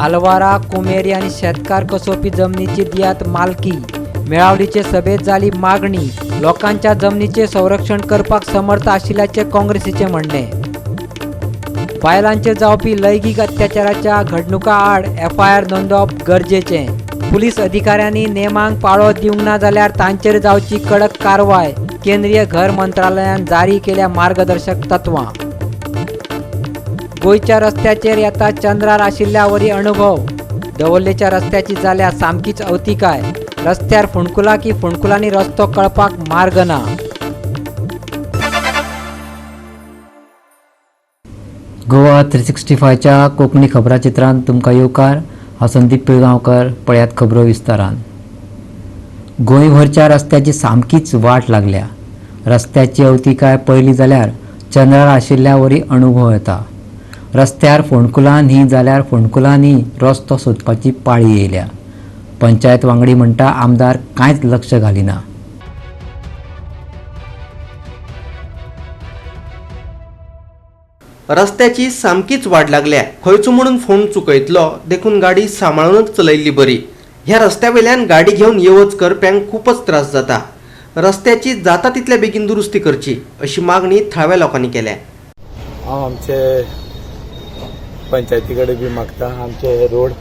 आलवारा कुमेरी आणि शेतकार कसोपी जमिनीची दियात मालकी मेळावलीचे सभेत झाली मागणी। लोकांच्या जमिनीचे संरक्षण करपाक समर्थ आशिल्ल्याचे काँग्रेसीचे म्हणणे। बायलांचे जावपी लैंगिक अत्याचाराच्या घडणुका आड FIR नोंदवप गरजेचे। पुलीस अधिकाऱ्यांनी नेमांक पाळो दिवंक ना जाल्यार तांचेर जावची कडक कारवाय। केंद्रीय घर मंत्रालयान जारी केल्या मार्गदर्शक तत्वां। गोंयच्या रस्त्याचेर येता चंद्रार आशिल्ल्या वरी अणभव। दवर्लेच्या रस्त्याची जाल्या सामकीच अवतिकाय। रस्त्यार फोंडकुला की फोंडकुलांनी रस्तो कळपाक मार्ग ना। गोवा 365च्या कोंकणी खबराचित्रांत तुमकां येवकार। हांव संदीप पिळगांवकर। पळयात खबरो विस्तारान। गोंयभरच्या रस्त्याची सामकीच वाट लागल्या। रस्त्याची अवतिकाय पळयली जाल्यार चंद्रार आशिल्ल्या वरी अणभव येता। रस्त्यार फोंडकुलां न्ही जाल्यार फोंडकुलांनी रस्तो सोदपाची पाळी येयल्या। पंचायत वांगडी म्हणटा आमदार कांयच लक्ष घालिना। रस्त्याची सामकीच वाट लागल्या। खंयचो म्हणून फोन चुकयतलो देखून गाडी सांबाळूनच चलयल्ली बरी। ह्या रस्त्यावेल्यान गाडी घेवन येवच करप्यांक खूपच त्रास जाता। रस्त्याची जाता तितल्या बेगीन दुरुस्ती करची अशी मागणी थळाव्या लोकांनी केल्या। हांव आमचे पंचायती कडेन बी मागता। आमचे रोड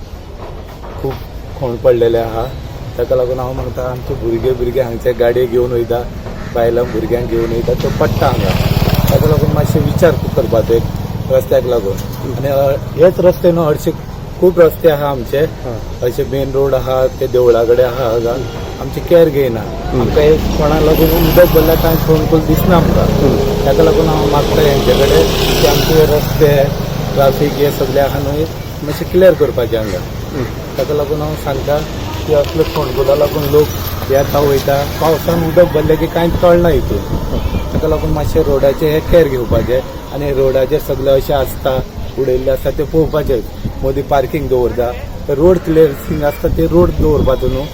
खूब खोण पडलेले आहा, ताका लागून हांव म्हणटा आमचे भुरगे हांगचे गाडये घेवन वयता, बायलां भुरग्यांक घेवन वयता, तो पडटा हांगा। ताका लागून मातशें विचार करपाक जाय रस्त्याक लागून। आनी हेच रस्ते न्हू, हरशे खूब रस्ते आहा आमचे, अशे मेन रोड आहा ते देवळा कडेन आहा हांगा आमची कॅर घेयना। आमकां एक कोणा लागून उदक भरल्यार कांय फोन दिसना आमकां। ताका लागून हांव मागता हेंचे कडेन की आमचे रस्ते ट्राफीक हे सगळे आहा न्हय मातशें क्लियर करपाचें हांगा। ताका लागून हांव सांगता की असले फोंडकुला लागून लोक येता वयता, पावसान उदक भरलें की कांयच कळना हितून। ताका लागून मातशें रोडाचें हे कॅर घेवपाचें आनी रोडाचेर सगळें अशें आसता उडयल्लें आसता तें पळोवपाचें। मदीं पार्किंग दवरता, रोड क्लियरिंग आसता ते रोड दवरपाचो न्हू।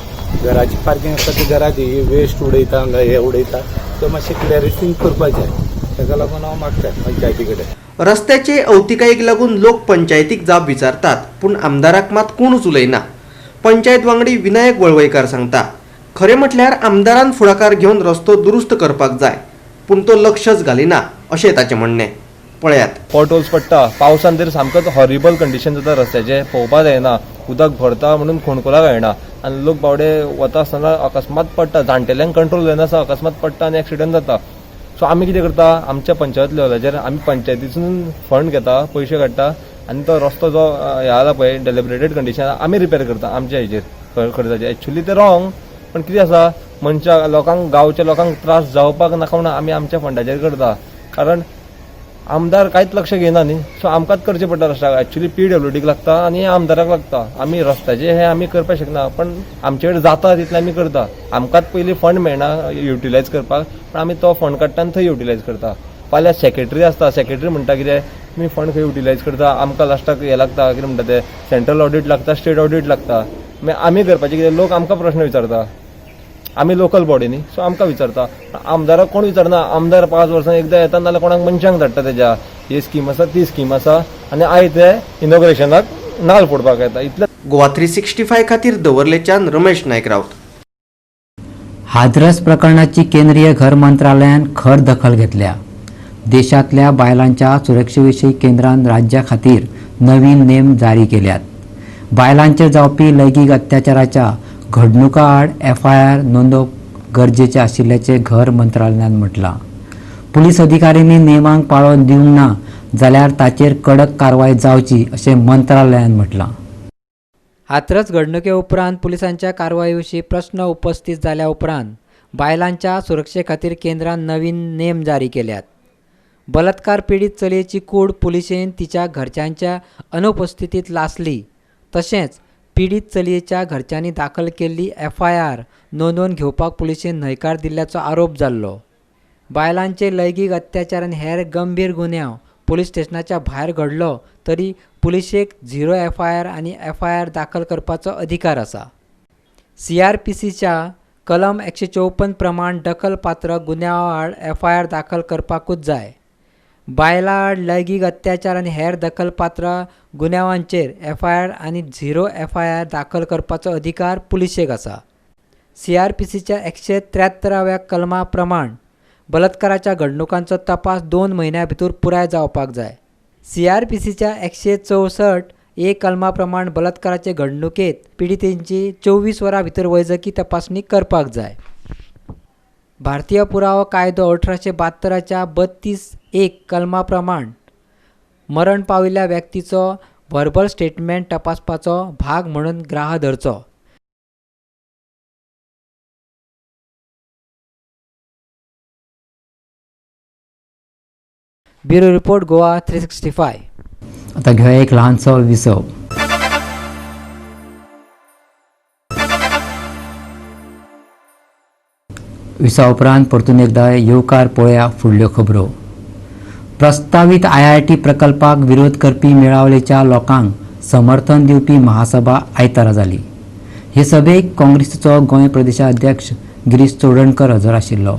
घराची पार्किंग आसता ती घराची, वेस्ट उडयता हांगा हे उडयता तें मातशें क्लियरिंग करपाचें। ताका लागून हांव मागता पंचायती कडेन। रस्त्याचे अवतिकायेक लागून लोक पंचायतीक जाप विचारतात, पूण आमदाराक मात कोणूच उलयना। पंचायत वांगडी विनायक वळवयकार सांगता, खरें म्हटल्यार आमदारान फुडाकार घेवन रस्तो दुरुस्त करपाक जाय, पूण तो लक्षच घालिना अशें ताचें म्हणणें। पळयात। पॉटहोल्स पडटा, पावसान तर सामकोच हॉरिबल कंडिशन जाता रस्त्याचे, पळोवपाक जायना। उदक भरता म्हणून फोंडकुलां कळना आनी लोक बावडे वता आसतना अकस्मात पडटा। जाणटेल्यांक कंट्रोल जायना आसा, अकस्मात पडटा आनी एक्सिडेंट जाता। सो आमी कितें करता, आमच्या पंचायत लेवलाचेर आमी पंचायतीसून फंड घेता, पयशे काडटा आनी तो रस्तो जो हे आसा पळय डेलिब्रेटेड कंडिशन आमी रिपेर करता आमच्या हेजेर खर्चाचेर। एक्चुअली ते रॉंग, पण कितें आसा मनशाक लोकांक गांवच्या लोकांक त्रास जावपाक नाका म्हणून आमी आमच्या फंडाचेर करता। कारण आमदार कांयच लक्ष घेयना न्ही, सो आमकांच करचें पडटा रस्त्याक। एक्चुअली PWDक लागता आनी आमदाराक लागता। आमी रस्त्याचे हे आमी करपाक शकना, पण आमचे कडेन जाता तितलें आमी करता। आमकांच पयलीं फंड मेळना युटिलायज करपाक, पण आमी तो फंड काडटा आनी थंय युटिलायज करता। फाल्यां सेक्रेटरी आसता, सेक्रेटरी म्हणटा कितें तुमी फंड खंय युटिलायज करता, आमकां लास्टाक हे लागता कितें म्हणटा ते सेंट्रल ऑडिट लागता, स्टेट ऑडिट लागता। मागीर आमी करपाचें कितें, लोक आमकां प्रश्न विचारता। आमी लोकल बॉडी न्ही, सो आमकां विचारता। आमदाराक कोण विचारना। आमदार 5 वर्सांक एकदां येता नाल्यार कोणाक मनशांक धाडटा तेज्या ही स्कीम आसा ती स्कीम आसा आनी आयज ते इनॉग्रेशनाक नाल फोडपाक येता। इतलें। गोवा 365 खातीर दवर्लेच्यान रमेश नायक रावत। हाथरस प्रकरणाची केंद्रीय घर मंत्रालयान खर दखल घेतल्या। देशातल्या बायलांच्या सुरक्षेविशीं केंद्रान राज्या खातीर नवीन नेम जारी केल्यात। बायलांचेर जावपी लैंगिक अत्याचाराच्या घडणुका आड FIR नोंदवप गरजेचे आशिल्ल्याचे घर मंत्रालयान म्हटलां। पुलीस अधिकाऱ्यांनी नेमांक पाळो दिवंक ना जाल्यार ताचेर कडक कारवाय जावची अशें मंत्रालयान म्हटलां। हाथरस घडणुके उपरांत पुलिसांच्या कारवाये प्रश्न उपस्थित जाल्या उपरांत बायलांच्या सुरक्षे खातीर केंद्रान नवीन नेम जारी केल्यात। बलात्कार पीडित चलयेची कूड पुलिशेन तिच्या घरच्यांच्या अनुपस्थितीत लासली, तशेंच पीडित चलयेच्या घरच्यांनी दाखल केल्ली FIR नोंदवून घेवपाक पुलिशेन न्हयकार दिल्ल्याचो आरोप जाल्लो। बायलांचे लैंगिक अत्याचार आनी हेर गंभीर गुन्यांव पुलीस स्टेशनाच्या भायर घडलो तरी पुलिशेक 0 FIR आनी FIR दाखल करपाचो अधिकार आसा। CRPCच्या कलम 154 प्रमाण दखलपात्र गुन्यांवा आड FIR दाखल करपाकूच जाय। बायलां आड लैंगीक अत्याचार आनी हेर दखलपात्र गुन्यांवांचेर FIR आनी 0 FIR दाखल करपाचो अधिकार पुलिशेक आसा. CRPCच्या 173व्या कलमा प्रमाण बलात्काराच्या घडणुकांचो तपास 2 म्हयन्यां भितर पुराय जावपाक जाय. CRPCच्या 164 कलमा प्रमाण बलात्काराचे घडणुकेत पिडितेंची 24 वरां भितर वैजकी तपासणी करपाक जाय. भारतीय पुरावो कायदो 1872च्या 32 कलमा प्रमाण मरण पाविल्ल्या व्यक्तीचो व्हर्बल स्टेटमेंट तपासपाचो भाग म्हणून ग्राह धरचो. Bureau report Goa 365. आता घेऊया एक लहानसो विसव. विसा उपरांत परतून एकदा येवकार पळोवया फुडल्यो खबरो. प्रस्तावित IIT प्रकल्पाक विरोध करपी मेळावलेच्या लोकांक समर्थन दिवपी महासभा आयतारा जाली. हे सभेक काँग्रेसीचो गोंय प्रदेशाध्यक्ष गिरीश चोडणकर हजर आशिल्लो.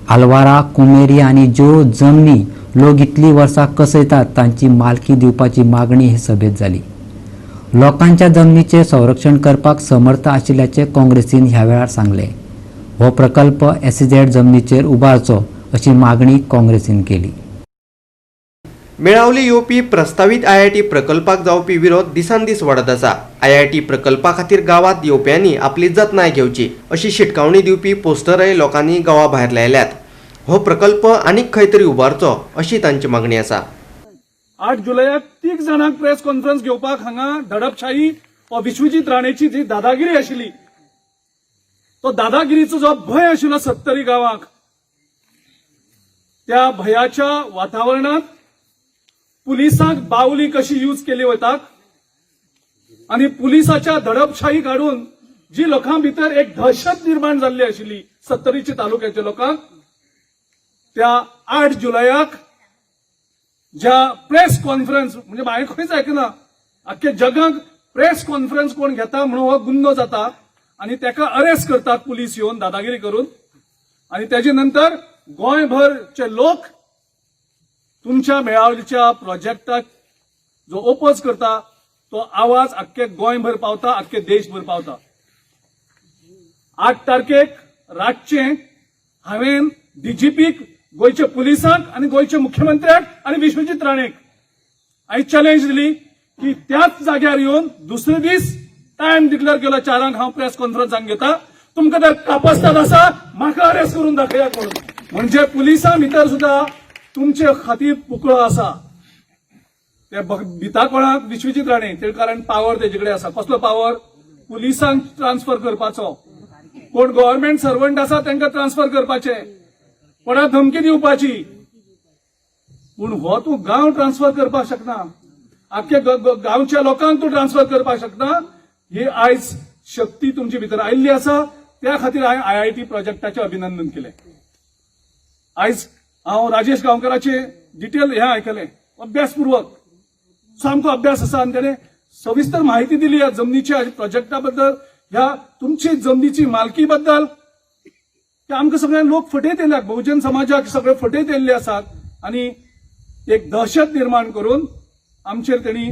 आलवारा, कुमेरी आनी ज्यो जमनी लोक इतली वर्सां कसयतात तांची मालकी दिवपाची मागणी हे सभेत जाली. लोकांच्या जमनीचे संरक्षण करपाक समर्थ आशिल्ल्याचे काँग्रेसीन ह्या वेळार सांगले. हो प्रकल्प SEZ जमनीचेर उबारचो अशी मागणी काँग्रेसीन केली. मेळावली येवपी प्रस्तावित IIT प्रकल्पाक जावपी विरोध दिसान दीस वाडत आसा. IIT प्रकल्पा खातीर गांवांत येवप्यांनी आपली जतनाय घेवची अशी शिटकावणी दिवपी पोस्टरय लोकांनी गांवा भायर लायल्यात. हो प्रकल्प आनीक खंय तरी उबारचो अशी तांची मागणी आसा. 8 जुलयाक 3 जाणांक प्रेस कॉन्फरन्स घेवपाक हांगा दडपशाही वा विश्वजीत राणेची जी दादागिरी आशिल्ली, तो दादागिरीचो जो भंय आशिल्लो 70 गांवांक, त्या भयाच्या वातावरणात पुलिसांक बावली कशी यूज केली वतात आणि पुलिसाच्या दडपशाही काढून जी लोकां भितर एक दहशत निर्माण जाल्ली आशिल्ली 70 तालुक्याच्या लोकांक, त्या 8 जुलयाक ज्या प्रेस कॉन्फरन्स म्हणजे हांवें खंयच आयकना, आख्ख्या जगाक प्रेस कॉन्फरन्स कोण घेता म्हणून हो गुन्हो जाता आणि ताका अरेस्ट करतात पुलीस येवन दादागिरी करून. आणि त्याच्या नंतर गोंयभरचे लोक तुमच्या मेळावलीच्या प्रोजेक्टाक जो ओपोज करता तो आवाज आख्खे गोंयभर पावता, आख्खे देशभर पावता. 8 तारखेक रातचें हांवें DGPक, गोंयच्या पुलिसांक आनी गोंयच्या मुख्यमंत्र्याक आनी विश्वजीत राणेक हांवें चॅलेंज दिली की त्याच जाग्यार येवन दुसरे दीस टायम डिक्लेअर केलो 4 हांव प्रेस कॉन्फरन्साक घेता, तुमकां जर कापास्ताद आसा म्हाका अरेस्ट करून दाखयात म्हणून. म्हणजे पुलिसां भितर सुद्धा तुमचे खातीर पुकळो आसा. ते भिता कोणाक? विश्वजीत राणे. ते कारण पावर तेजे कडेन आसा. कसलो पावर? पुलिसांक ट्रान्सफर करपाचो. कोण गव्हर्नमेंट सर्वंट आसा तांकां ट्रान्सफर करपाचे, कोणाक धमकी दिवपाची. पूण हो तूं गांव ट्रान्सफर करपाक शकना, आख्या गांवच्या लोकांक तूं ट्रान्सफर करपाक शकना. ही आयज शक्ती तुमचे भितर आयिल्ली आसा. त्या खातीर हांवें IIT प्रोजेक्टाचें अभिनंदन केलें. आयज हांव राजेश गांवकाराचे डिटेल हे आयकलें, अभ्यासपूर्वक सामको अभ्यास आसा आनी ताणें सविस्तर म्हायती दिली ह्या जमनीच्या प्रोजेक्टा बद्दल, ह्या तुमची जमनीची मालकी बद्दल. ते आमकां सगळे लोक फटयत येयल्यात, बहुजन समाजाक सगळे फटयत येयल्ले आसात आनी एक दहशत निर्माण करून आमचेर तेणी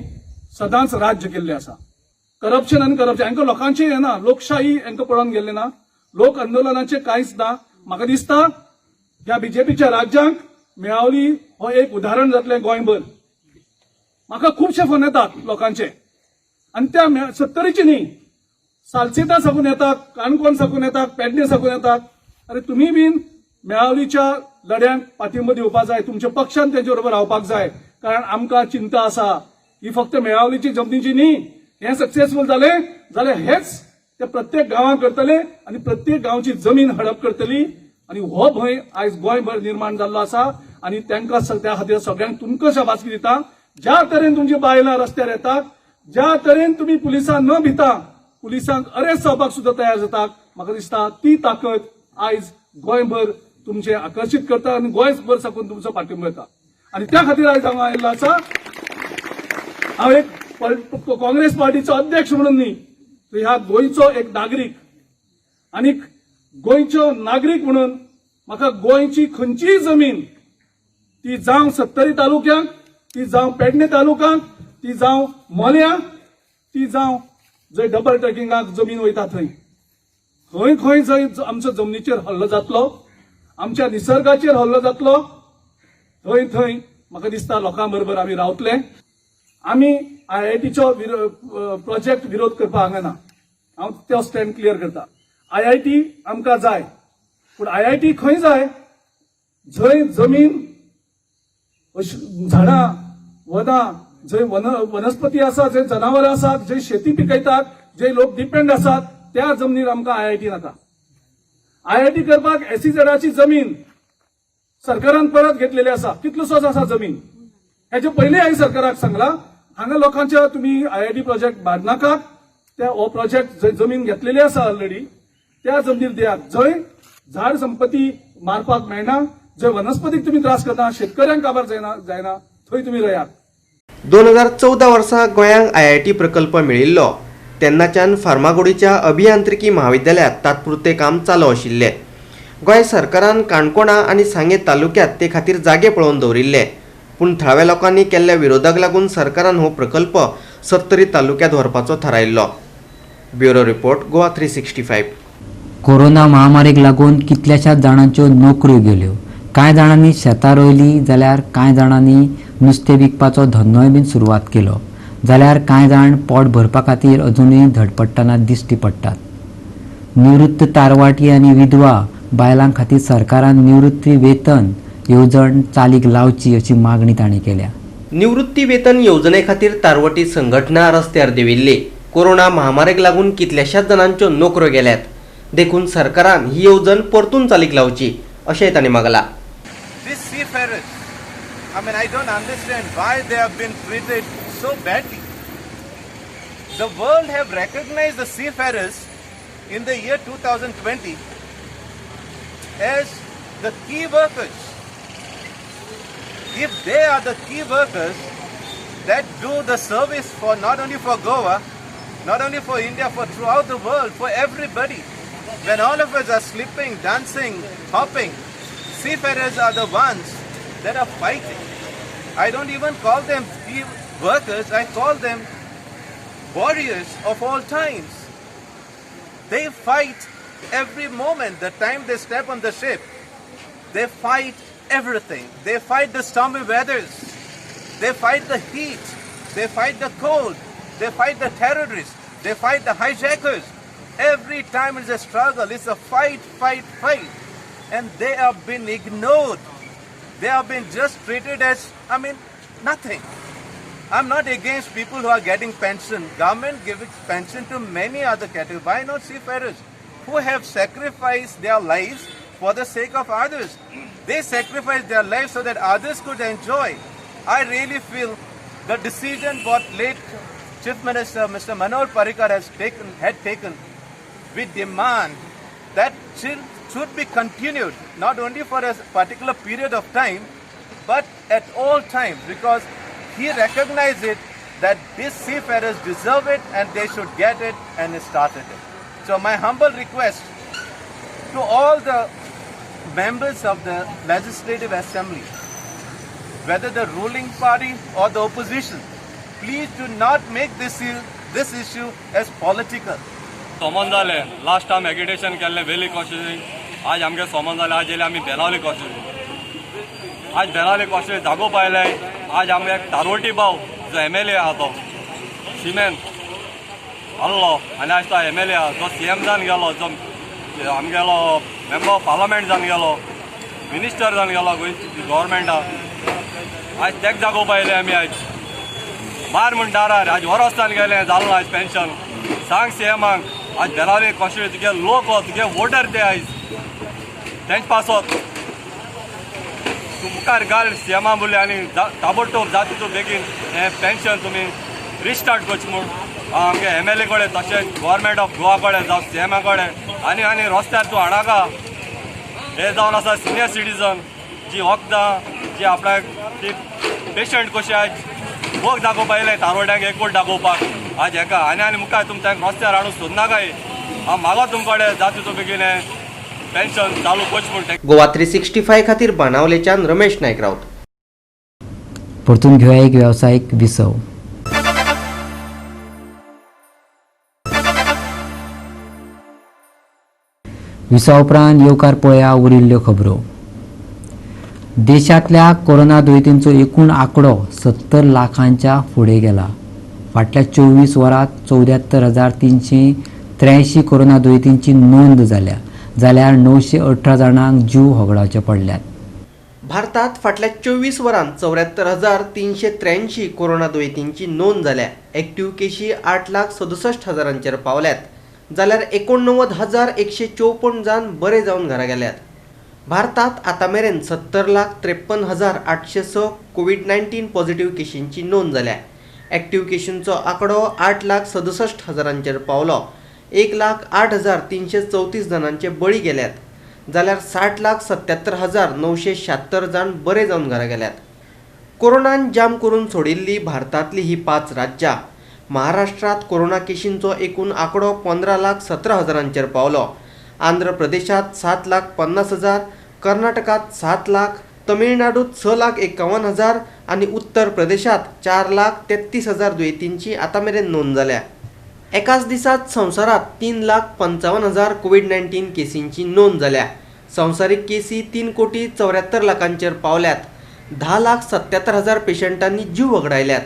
सदांच राज्य केल्लें आसा. करप्शन आनी करप्शन हांकां लोकांचें हें ना, लोकशाही हांकां पळोवन गेल्लें ना, लोक आंदोलनाचें कांयच ना. म्हाका दिसता ह्या BJPच्या राज्यांक मेळावली हो एक उदाहरण जातलें गोंयभर. म्हाका खुबशे फोन येतात लोकांचे आनी त्या 70ची न्ही, सालसेता साकून येतात, काणकोण साकून येतात, पेडणे साकून येतात. अरे तुम्ही बीन मेळावलीच्या लढ्यांक पाठिंबो दिवपाक जाय, तुमच्या पक्षान तेजे बरोबर रावपाक जाय. कारण आमकां चिंता आसा ही फक्त मेळावलीची जमनीची न्ही. हें सक्सेसफूल जालें जाल्यार हेच ते प्रत्येक गांवांत करतले आनी प्रत्येक गांवची जमीन हडप करतली. आनी हो भंय आयज गोंयभर निर्माण जाल्लो आसा आनी तांकां त्या खातीर सगळ्यांक तुमकां शाबासकी दिता. ज्या तरेन तुमची बायलां रस्त्यार येतात, ज्या तरेन तुमी पुलिसांक न भिता पुलिसांक अरेस्ट जावपाक सुद्दां तयार जातात, म्हाका दिसता ती ताकद आयज गोंयभर तुमचे आकर्शीत करता आनी गोंयभर साकून तुमचो पाठिंबो येता. आनी त्या खातीर आयज हांव आयिल्लो आसा. हांव एक काँग्रेस पार्टीचो अध्यक्ष म्हणून न्ही, ह्या गोंयचो एक नागरीक आनी गोंयचो नागरीक म्हणून म्हाका गोंयची खंयचीय जमीन ती जावं सत्तरी तालुक्यांक, ती जावं पेडणे तालुक्यांक, ती जावं मोल्या, ती जावं जंय डबल ट्रॅकिंगाक जमीन वयता थंय खंय खंय जंय आमच्या जमनीचेर हल्लो जातलो, आमच्या निसर्गाचेर हल्लो जातलो, थंय थंय म्हाका दिसता लोकां बरोबर आमी रावतले. आमी IITचो प्रोजेक्ट विरोध करपाक हांगा ना, हांव तो स्टँड क्लियर करता. IIT आमकां जाय, पूण IIT खंय जाय जंय जमीन, झाडां, वनां, जंय वनस्पती आसा, जंय जनावरां आसात, जंय शेती पिकयतात, जे लोक डिपेंड आसात, त्या जमनीर आमकां IIT नाका. IIT करपाक SEZची जमीन सरकारान परत घेतलेली आसा, कितलोसोच आसा जमीन. हेचे पयलीं हांवें सरकाराक सांगला हांगा लोकांच्या तुम्ही IIT प्रोजेक्ट बांदनाकात, त्या हो प्रोजेक्ट जंय जमीन घेतलेली आसा ऑलरेडी त्या जमनीर दियात, जंय झाड संपत्ती मारपाक मेळना, जंय वनस्पतीक तुम्ही त्रास करता, शेतकऱ्यांक काबार जायना थंय तुम्ही रयात. 2014 वर्सा गोंयांक IIT प्रकल्प मेळिल्लो तेन्नाच्यान फार्मागुडीच्या अभियांत्रिकी महाविद्यालयात तात्पुरते काम चालू आशिल्ले. गोंय सरकारान काणकोणा आनी सांगे तालुक्यात ते खातीर जागे पळोवन दवरिल्ले, पूण थळाव्या लोकांनी केल्ल्या विरोधाक लागून सरकारान हो प्रकल्प सत्तरी तालुक्यात व्हरपाचो थारायल्लो. Bureau report Goa 365. कोरोना महामारीक लागून कितल्याशाच जाणांच्यो नोकऱ्यो गेल्यो. कांय जाणांनी शेतां रोयलीं जाल्यार कांय जाणांनी नुस्तें विकपाचो धंदोय बीन सुरवात केलो, जाल्यार कांय जाण पोट भरपा खातीर अजुनूय धडपडटना दिश्टी पडटात. निवृत्त तारवाटी आनी विधवा बायलां खातीर सरकारान निवृत्ती वेतन येवजण चालीक लावची अशी मागणी तांणी केल्या. निवृत्ती वेतन येवजणे खातीर तारवटी संघटना रस्त्यार देविल्ली. कोरोना महामारीक लागून कितल्याशाच जणांच्यो नोकऱ्यो गेल्यात, देखून सरकारान ही येवजण परतून चालीक लावची अशेंय तांणी मागला. These seafarers, I mean, I don't understand why they have been treated so badly. The world have recognized the seafarers in the year 2020 as the key workers. If they are the key workers that do the service for not only for Goa, not only for India, for throughout the world, for everybody, when all of us are sleeping, dancing, hopping, seafarers are the ones that are fighting. I don't even call them key workers, I call them warriors of all times. They fight every moment, the time they step on the ship. They fight everything. They fight the stormy weathers. They fight the heat. They fight the cold. They fight the terrorists. They fight the hijackers. Every time it's a struggle. It's a fight, fight, fight. And they have been ignored. They have been just treated as, nothing. I'm not against people who are getting pension. Government giving pension to many other categories. Why not seafarers who have sacrificed their lives for the sake of others? They sacrificed their lives so that others could enjoy. I really feel the decision what late Chief Minister Mr. Manohar Parrikar had taken, we demand that should be continued, not only for a particular period of time, but at all times, because he recognized it that these seafarers deserve it and they should get it, and started it. So my humble request to all the members of the Legislative Assembly, whether the ruling party or the opposition, please do not make this issue as political. Soman जाले last time एग्रिटेशन केल्ले वेली कॉस्टेसी आज आमगे सोमन जाले आज येयले आमी बेलावली कॉस्टेसी आज बेलावली कॉस्टेसी जागो पायले आज आमगे एक तारवटी भाव जो MLA आहा तो सिमेंत आहलो आनी आज तो MLA आहा जो CM जावन गेलो जो आमगेलो मेंबर ऑफ पार्लमेंट जावन गेलो मिनिस्टर जावन गेलो गव्हर्मेंटा आज तेक जागो पायले आमी आज मार म्हण दारार आज वरस्तान गेले जालो आज पेन्शन सांग CMाक आज बेलावली कॉस्टेसी तुगे लोक तुगे वोटर ते आयज तेंच पासत तूं मुखार घाल CMा बोले आनी ताबडतोब जाता तितू बेगीन हें पेन्शन तुमी रिस्टार्ट करचें म्हूण आमगे MLA कडेन तशेंच गव्हर्मेंट ऑफ गोवा कडेन जावं CMा कडेन आनी रस्त्यार तूं हाडाका हे जावन आसा सिनियर सिटीजन जी वखदां जी आपल्याक ती पेशंट कशी आज भोग दाखोवपाक तारवड्यांक एकवट दाखोवपाक आज हेका आनी मुखार तुमी तांकां रस्त्यार हाडून सोदनाकाय हांव मागो तुमचे कडेन जाता तितू बेगीन पेन्शन चालू करचें म्हूण. गोवा 365 खातीर बाणावलेच्यान रमेश नायक रावत. परतून घेऊया एक व्यावसायिक विसव. विसव उपरांत येवकार पळया उरिल्ल्यो खबरो. देशांतल्या कोरोना दुयेंतींचो एकूण आंकडो 70 लाखांच्या फुडें गेला. फाटल्या 24 वरांत 74,383 कोरोना दुयेंतींची नोंद जाल्या, जाल्यार 918 जाणांक जीव होगडावचे पडल्यात. भारतात फाटल्या 24 वरांत 74,383 कोरोना दुयेंतींची नोंद जाल्या. एक्टिव्ह केशी 8,67,000 पावल्यात, जाल्यार 89,154 जाण बरे जावन घरा गेल्यात. भारतात आता मेरेन 70,53,806 कोविड-19 पॉझिटिव्ह केशींची नोंद जाल्या. एक्टिव्ह केशींचो आंकडो 8,67,000 पावलो. 1,08,334 जाणांचे बळी गेल्यात, जाल्यार 60,77,976 जाण बरे जावन घरा गेल्यात. कोरोनान जाम करून सोडिल्ली भारतांतली ही 5 राज्यां. महाराष्ट्रात कोरोना केशींचो एकूण आंकडो 15,17,000 पावलो. आंध्र प्रदेशात 7,50,000, कर्नाटकात 7 लाख, तमिळनाडूत 6,51,000 आणि उत्तर प्रदेशात 4,33,000 दुयेंतींची आता मेरेन नोंद जाल्या. एकाच दिसात संवसारात 3,55,000 कोविड-19 केसींची नोंद जाल्या. संवसारीक केसी 3,74,00,000 पावल्यात. 10,77,000 पेशंटांनी जीव वगडायल्यात,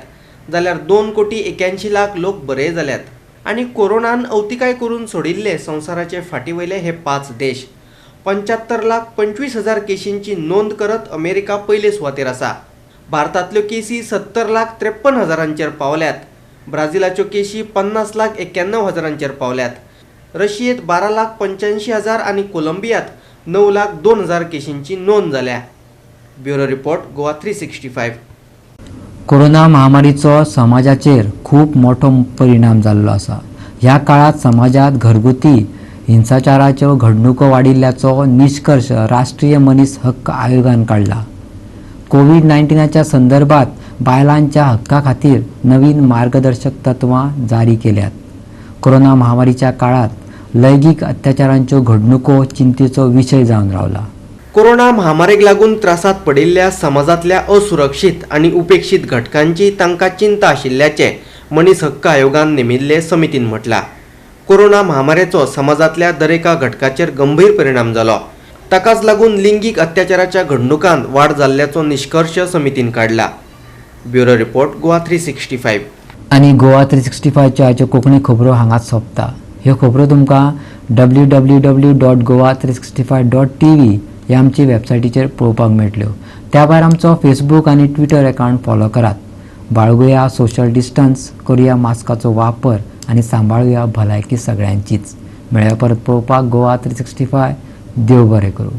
जाल्यार 2,81,00,000 लोक बरे जाल्यात. आणि कोरोनान अवतिकाय करून सोडिल्ले संवसाराचे फाटीवयले हे 5 देश. 75,25,000 केशींची नोंद करत अमेरिका पयले सुवातेर आसा. भारतांतल्यो केसी 70,53,000 पावल्यात. ब्राझिलाच्यो केशी 50,91,000 पावल्यात. रशियेत 12,85,000 आणि कोलंबियात 9,02,000 केशींची नोंद जाल्या. Bureau report, Goa 365. कोरोना महामारीचो समाजाचेर खूप मोठो परिणाम जाल्लो आसा. ह्या काळात समाजात घरगुती हिंसाचाराच्यो घडणुको वाडिल्ल्याचो निश्कर्श राष्ट्रीय मनीस हक्क आयोगान काढला. कोविड-19च्या संदर्भात बायलांच्या हक्का खातीर नवीन मार्गदर्शक तत्वां जारी केल्यात. कोरोना महामारीच्या काळात लैंगिक अत्याचारांच्यो घडणुको चिंतेचो विशय जावन रावला. कोरोना महामारीक लागून त्रासात पडिल्ल्या समाजातल्या असुरक्षीत आणि उपेक्षित घटकांची तांकां चिंता आशिल्ल्याचे मनीस हक्क आयोगान नेमिल्ले समितीन म्हटलां. कोरोना महामारीचो समाजातल्या दरेका घटकाचेर गंभीर परिणाम जालो. ताकाच लागून लिंगीक अत्याचाराच्या घडणुकांत वाड जाल्ल्याचो निश्कर्श समितीन काडला. Bureau report, Goa 365. आणि गोवा 365च्यो आयच्यो कोंकणी खबरो हांगाच सोंपता. ह्यो खबरो तुमकां www.goa365.tv ह्या आमची वेबसायटीचेर पळोवपाक मेळटल्यो. त्या भायर आमचो फेसबूक आनी ट्विटर अकावंट फॉलो करात. बाळगुया सोशल डिस्टन्स, करुया मास्काचो वापर आनी सांबाळुया भलायकी सगळ्यांचीच. मेळ्या परत पळोवपाक गोवा 365. देव बरें करूं.